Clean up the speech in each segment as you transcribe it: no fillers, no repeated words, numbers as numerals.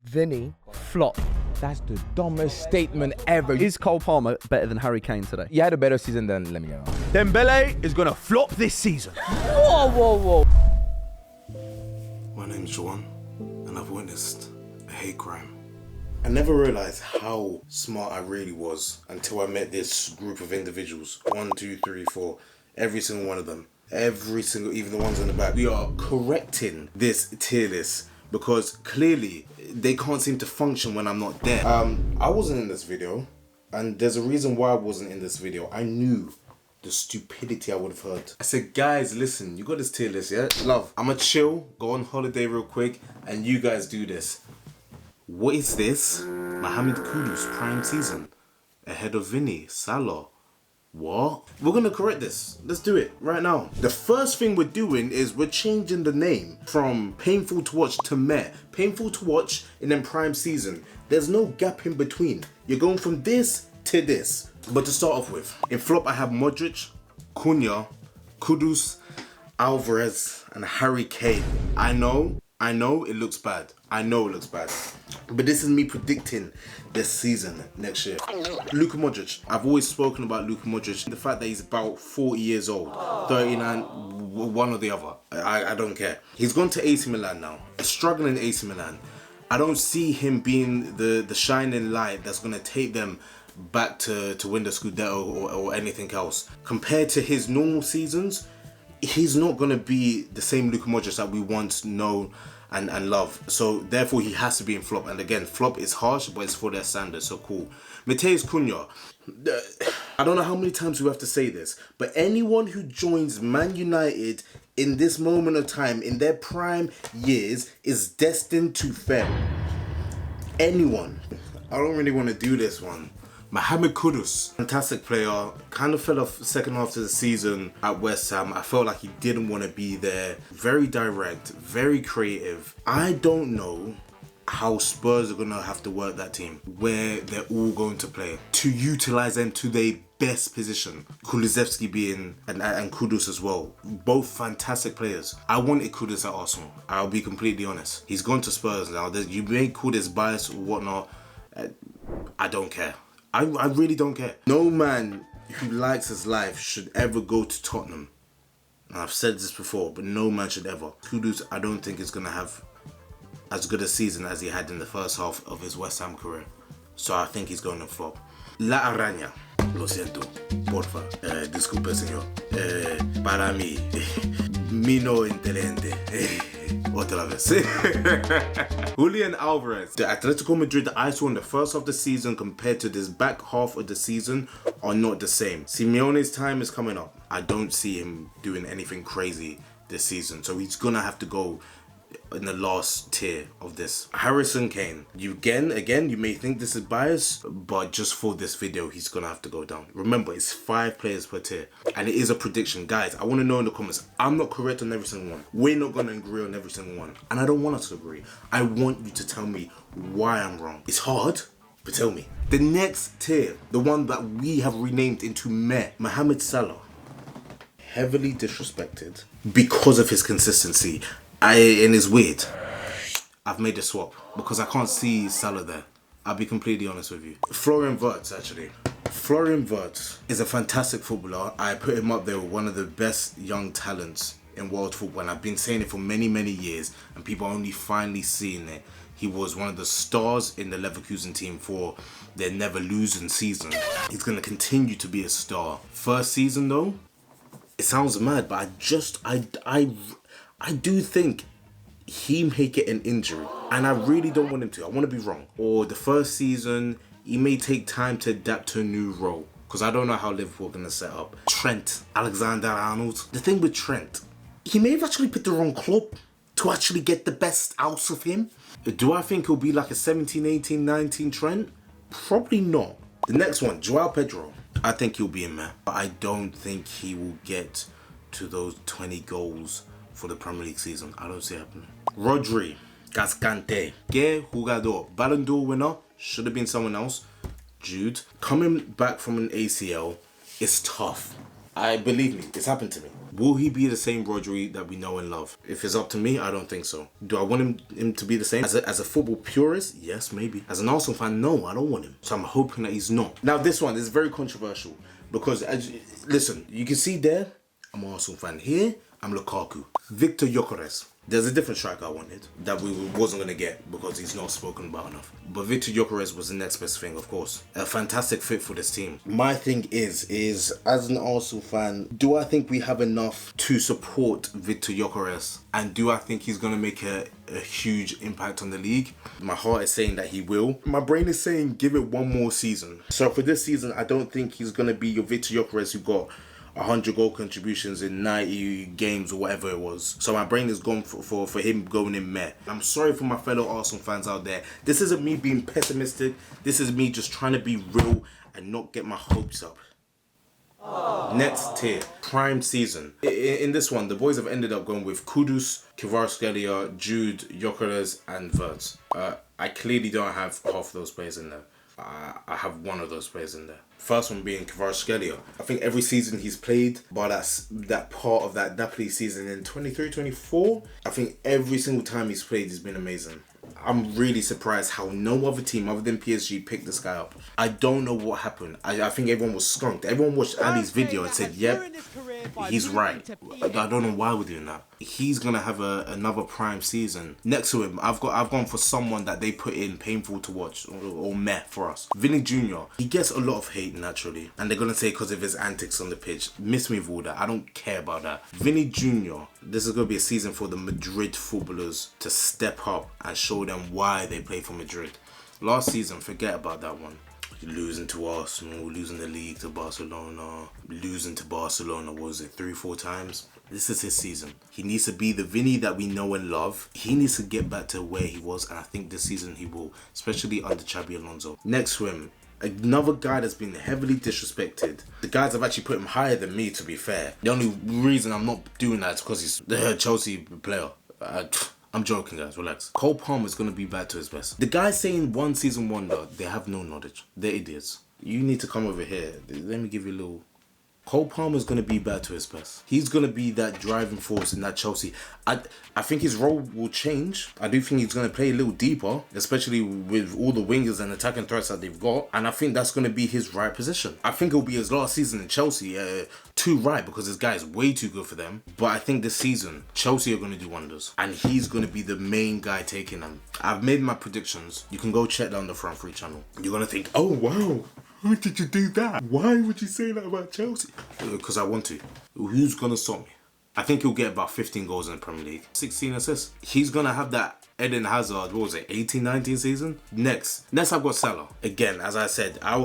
Vinny, flop. That's the dumbest statement ever. Is Cole Palmer better than Harry Kane today? You had a better season than Lemmy. Dembele is gonna flop this season. Whoa. My name's Juwon, and I've witnessed a hate crime. I never realized how smart I really was until I met this group of individuals. 1, 2, 3, 4. Every single one of them. Even the ones in the back. We are correcting this tier list because clearly they can't seem to function when I'm not there. I wasn't in this video, and there's a reason why I wasn't in this video. I knew the stupidity I would have heard. I said, guys, listen, you got this tier list, yeah? Love, I'ma chill, go on holiday real quick, and you guys do this. What is this? Mohamed Kudus prime season ahead of Vinny, Salah. What? We're gonna correct this. Let's do it right now. The first thing we're doing is we're changing the name from painful to watch to meh. Painful to watch and then prime season. There's no gap in between. You're going from this to this. But to start off with, in flop I have Modric, Cunha, Kudus, Alvarez, and Harry Kane. I know it looks bad. But this is me predicting this season next year. Luka Modric. I've always spoken about Luka Modric. The fact that he's about 40 years old, 39, one or the other. I don't care. He's gone to AC Milan now. A struggling AC Milan. I don't see him being the shining light that's going to take them back to win the Scudetto or anything else. Compared to his normal seasons, he's not going to be the same Luka Modric that we once know and love. So therefore he has to be in flop. And again, flop is harsh, but it's for their standards, so cool. Mateus Cunha. I don't know how many times we have to say this, but anyone who joins Man United in this moment of time, in their prime years, is destined to fail. Anyone. I don't really want to do this one. Mohamed Kudus, fantastic player, kind of fell off second half of the season at West Ham. I felt like he didn't want to be there. Very direct, very creative. I don't know how Spurs are going to have to work that team, where they're all going to play, to utilize them to their best position. Kulusevski being, and Kudus as well. Both fantastic players. I wanted Kudus at Arsenal. I'll be completely honest. He's gone to Spurs now. You may call this bias or whatnot. I don't care. I really don't care. No man who likes his life should ever go to Tottenham. And I've said this before, but no man should ever. Kudus, I don't think is going to have as good a season as he had in the first half of his West Ham career. So I think he's going to flop. La Araña. Lo siento. Porfa. Disculpe, señor. Para mí. Mi no inteligente. Otra vez. Julian Alvarez. The Atletico Madrid that I saw in the first half of the season compared to this back half of the season are not the same. Simeone's time is coming up. I don't see him doing anything crazy this season. So he's going to have to go in the last tier of this. Harrison Kane. Again, you may think this is biased, but just for this video, he's gonna have to go down. Remember, it's 5 players per tier, and it is a prediction. Guys, I want to know in the comments. I'm not correct on every single one. We're not gonna agree on every single one, and I don't want us to agree. I want you to tell me why I'm wrong. It's hard, but tell me. The next tier, the one that we have renamed into Meh, Mohamed Salah. Heavily disrespected because of his consistency. And it's weird. I've made a swap because I can't see Salah there. I'll be completely honest with you. Florian Wirtz, actually. Florian Wirtz is a fantastic footballer. I put him up there with one of the best young talents in world football. And I've been saying it for many, many years. And people are only finally seeing it. He was one of the stars in the Leverkusen team for their never losing season. He's going to continue to be a star. First season though, it sounds mad, but I do think he may get an injury, and I really don't want him to. I want to be wrong. Or the first season, he may take time to adapt to a new role, because I don't know how Liverpool are going to set up. Trent Alexander-Arnold. The thing with Trent, he may have actually picked the wrong club to actually get the best out of him. Do I think he'll be like a 17, 18, 19 Trent? Probably not. The next one, Joao Pedro. I think he'll be in there, but I don't think he will get to those 20 goals for the Premier League season. I don't see it happening. Rodri, Cascante, que jugador, Ballon d'Or winner, should have been someone else. Jude, coming back from an ACL is tough. Believe me, it's happened to me. Will he be the same Rodri that we know and love? If it's up to me, I don't think so. Do I want him to be the same? As a football purist, yes, maybe. As an Arsenal fan, no, I don't want him. So I'm hoping that he's not. Now this one is very controversial because, listen, you can see there, I'm an Arsenal fan. Here, I'm Lukaku. Victor Gyökeres. There's a different striker I wanted that we wasn't going to get because he's not spoken about enough. But Victor Gyökeres was the next best thing, of course. A fantastic fit for this team. My thing is as an Arsenal fan, do I think we have enough to support Victor Gyökeres? And do I think he's going to make a huge impact on the league? My heart is saying that he will. My brain is saying give it one more season. So for this season, I don't think he's going to be your Victor Gyökeres who got 100 goal contributions in 90 games or whatever it was. So my brain is gone for him going in meh. I'm sorry for my fellow Arsenal fans out there. This isn't me being pessimistic. This is me just trying to be real and not get my hopes up. Next tier, prime season. In this one, the boys have ended up going with Kudus, Kvaratskhelia, Jude, Gyökeres and Wirtz. I clearly don't have half those players in there. I have one of those players in there. First one being Kvaratskhelia. I think every season he's played, but that part of that Napoli season in 23-24, I think every single time he's played, he's been amazing. I'm really surprised how no other team other than PSG picked this guy up. I don't know what happened. I think everyone was skunked. Everyone watched Ali's video and said, yep, he's right. I don't know why we're doing that. He's going to have another prime season. Next to him, I've gone for someone that they put in painful to watch or meh for us. Vinny Jr. He gets a lot of hate naturally. And they're going to say because of his antics on the pitch. Miss me with all that. I don't care about that. Vinny Jr. This is going to be a season for the Madrid footballers to step up and show them why they play for Madrid. Last season, forget about that one. Losing to Arsenal, losing the league to Barcelona, losing to Barcelona, what was it, 3-4 times? This is his season. He needs to be the Vinny that we know and love. He needs to get back to where he was, and I think this season he will, especially under Xabi Alonso. Next to him, another guy that's been heavily disrespected. The guys have actually put him higher than me, to be fair. The only reason I'm not doing that is because he's the Chelsea player. I'm joking, guys, relax. Cole Palmer's going to be back to his best. The guys saying one season wonder, they have no knowledge. They're idiots. You need to come over here. Let me give you a little... Cole Palmer's going to be back to his best. He's going to be that driving force in that Chelsea. I think his role will change. I do think he's going to play a little deeper, especially with all the wingers and attacking threats that they've got. And I think that's going to be his right position. I think it'll be his last season in Chelsea. Too right, because this guy is way too good for them. But I think this season, Chelsea are going to do wonders. And he's going to be the main guy taking them. I've made my predictions. You can go check down the Front Free channel. You're going to think, oh, wow. Why did you do that? Why would you say that about Chelsea? Because I want to. Who's going to stop me? I think he'll get about 15 goals in the Premier League. 16 assists. He's going to have that Eden Hazard, what was it, 18-19 season? Next I've got Salah. Again, as I said, I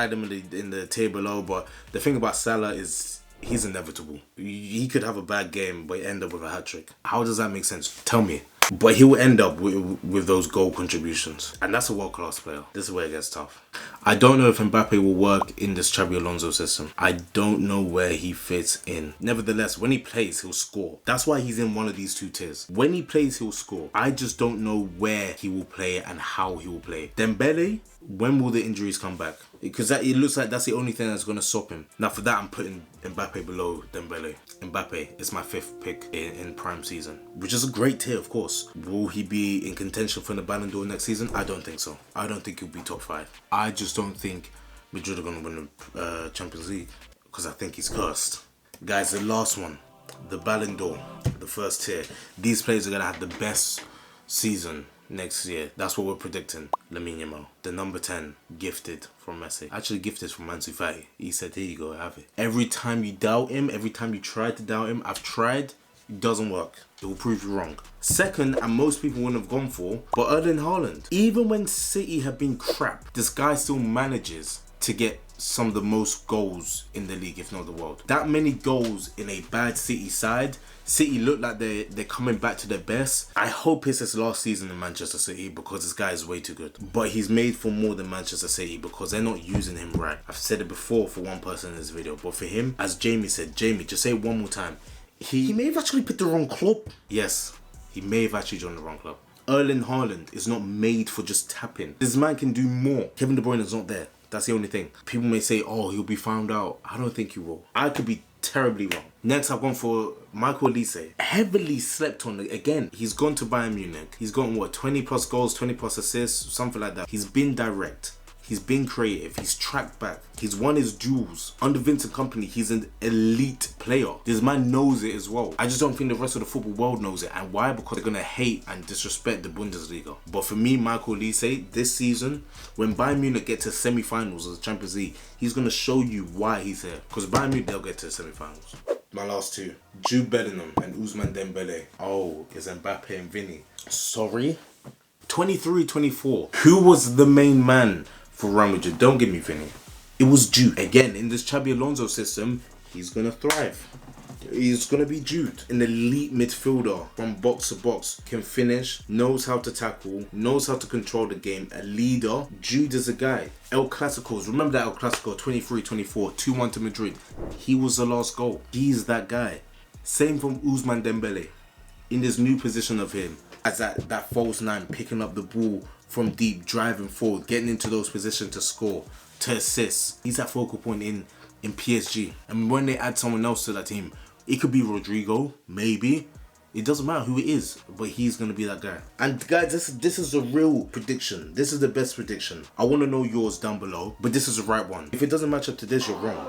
had him in the tier below, but the thing about Salah is he's inevitable. He could have a bad game, but end up with a hat-trick. How does that make sense? Tell me. But he will end up with those goal contributions. And that's a world-class player. This is where it gets tough. I don't know if Mbappe will work in this Xabi Alonso system. I don't know where he fits in. Nevertheless, when he plays, he'll score. That's why he's in one of these two tiers. When he plays, he'll score. I just don't know where he will play and how he will play. Dembele, when will the injuries come back? Because it looks like that's the only thing that's going to stop him. Now for that, I'm putting Mbappe below Dembele. Mbappe is my 5th pick in prime season, which is a great tier, of course. Will he be in contention for the Ballon d'Or next season? I don't think so. I don't think he'll be top 5. I just don't think Madrid are going to win the Champions League because I think he's cursed. Guys, the last one, the Ballon d'Or, the first tier. These players are going to have the best season next year. That's what we're predicting. Lamine Yamal, the number 10, gifted from Messi. Actually gifted from Ansu Fati. He said, here you go, have it. Every time you doubt him, every time you try to doubt him, I've tried, it doesn't work. It will prove you wrong. Second, and most people wouldn't have gone for, but Erling Haaland. Even when City have been crap, this guy still manages to get some of the most goals in the league, if not the world. That many goals in a bad City side. City look like they're coming back to their best. I hope it's his last season in Manchester City because this guy is way too good. But he's made for more than Manchester City because they're not using him right. I've said it before for one person in this video, but for him, as Jamie said, Jamie, just say it one more time. He may have actually picked the wrong club. Yes, he may have actually joined the wrong club. Erling Haaland is not made for just tapping. This man can do more. Kevin De Bruyne is not there. That's the only thing. People may say, oh, he'll be found out. I don't think he will. I could be Terribly wrong. Next, I've gone for Michael Olise. Heavily slept on again. He's gone to Bayern Munich. He's gotten what, 20 plus goals, 20 plus assists, something like that. He's been direct. He's been creative. He's tracked back. He's won his duels. Under Vincent Kompany, he's an elite player. This man knows it as well. I just don't think the rest of the football world knows it. And why? Because they're going to hate and disrespect the Bundesliga. But for me, Michael Olise, this season, when Bayern Munich get to semi-finals of the Champions League, he's going to show you why he's here. Because Bayern Munich, they'll get to the semi-finals. My last two, Jude Bellingham and Ousmane Dembele. Oh, it's Mbappe and Vinny. Sorry? 23-24. Who was the main man for Real Madrid? Don't give me Vinny. It was Jude. Again, in this Xabi Alonso system, he's going to thrive. He's going to be Jude. An elite midfielder from box to box. Can finish, knows how to tackle, knows how to control the game. A leader. Jude is a guy. El Clasicos. Remember that El Clasico, 23-24, 2-1 to Madrid. He was the last goal. He's that guy. Same from Ousmane Dembele. In this new position of him. As that false nine, picking up the ball from deep, driving forward, getting into those positions to score, to assist. He's that focal point in PSG. And when they add someone else to that team, it could be Rodrigo, maybe. It doesn't matter who it is, but he's going to be that guy. And guys, this is a real prediction. This is the best prediction. I want to know yours down below, but this is the right one. If it doesn't match up to this, you're wrong.